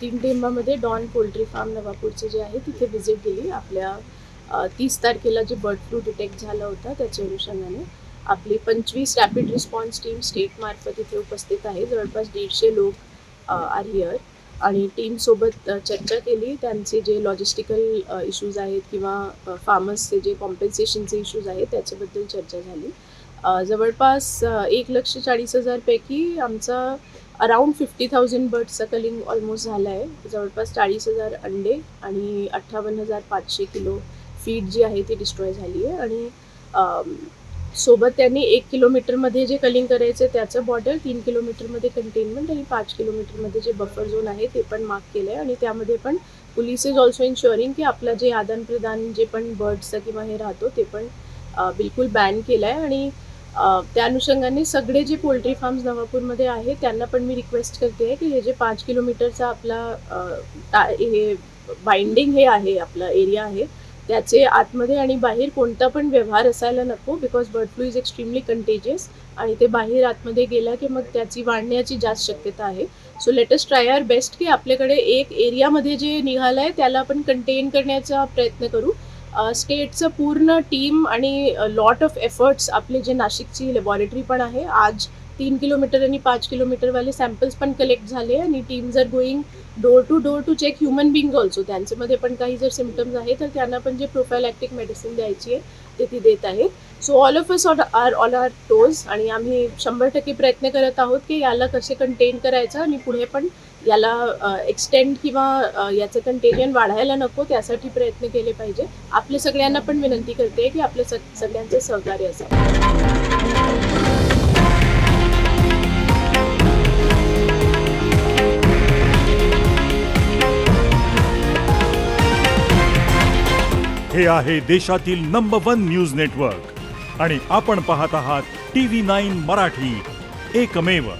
टिंबामध्ये don poultry form नवापूरचं जे आहे तिथे व्हिजिट दिली. आपल्या 30 तारखेला जे बर्ड फ्लू डिटेक्ट झाला होता त्याच्या अनुषंगाने आपली 25 रॅपिड रिस्पॉन्स टीम स्टेटमार्फत इथे उपस्थित आहे. जवळपास 150 लोक आर हिअर आणि टीमसोबत चर्चा केली. त्यांचे जे लॉजिस्टिकल इश्यूज आहेत किंवा फार्मर्सचे जे कॉम्पेन्सेशनचे इश्यूज आहेत त्याच्याबद्दल चर्चा झाली. जवळपास 1,40,000 पैकी आमचा अराउंड 50,000 बर्ड्सचा कलिंग ऑलमोस्ट झाला आहे. जवळपास 40,000 अंडे आणि 58,500 किलो फीड जी आहे ती डिस्ट्रॉय झाली आहे. आणि सोबत त्यांनी 1 किलोमीटरमध्ये जे कलिंग करायचं त्याचं बॉर्डर, 3 किलोमीटरमध्ये कंटेनमेंट आणि 5 किलोमीटरमध्ये जे बफर झोन आहे ते पण मार्क केलं आहे. आणि त्यामध्ये पण पोलीस इज ऑल्सो इन्शुअरिंग की आपलं जे आदान जे पण बर्ड्सचं किंवा हे राहतो ते पण बिलकुल बॅन केलं आहे. आणि त्या अनुषंगाने सगळे जे पोल्ट्री फार्म्स नवापूरमध्ये आहेत त्यांना पण मी रिक्वेस्ट करते आहे की हे जे 5 किलोमीटरचा आपला हे बाइंडिंग हे आहे आपला एरिया आहे त्याचे आतमध्ये आणि बाहेर कोणता पण व्यवहार असायला नको. Because bird flu is extremely contagious आणि ते बाहेर आतमध्ये गेला की मग त्याची वाढण्याची जास्त शक्यता आहे. सो लेट अस ट्राय आवर बेस्ट की आपल्याकडे एक एरियामध्ये जे निघालं आहे त्याला आपण कंटेन करण्याचा प्रयत्न करू. स्टेटचं पूर्ण टीम आणि लॉट ऑफ एफर्ट्स आपले जे नाशिकची लॅबॉरेटरी पण आहे. आज 3 किलोमीटर आणि 5 किलोमीटरवाले सॅम्पल्स पण कलेक्ट झाले आणि teams are going door to check human beings also. त्यांच्यामध्ये पण काही जर सिम्पटम्स आहे तर त्यांना पण जे प्रोफायलॅक्टिक मेडिसिन द्यायची आहे ते ती देत आहेत. So all of us are all are toes आणि आम्ही 100% प्रयत्न करत आहोत की याला कसे कंटेन करायचं आणि पुढे पण याला एक्सटेंड किंवा याचं कंटेजन वाढायला नको त्यासाठी प्रयत्न केले पाहिजे. आपल्या सगळ्यांना पण विनंती करते की आपल्या सगळ्यांचं सहकार्य असावं. हे आहे देशातील नंबर 1 न्यूज नेटवर्क आणि आपण पाहत आहात TV9 मराठी, एकमेव.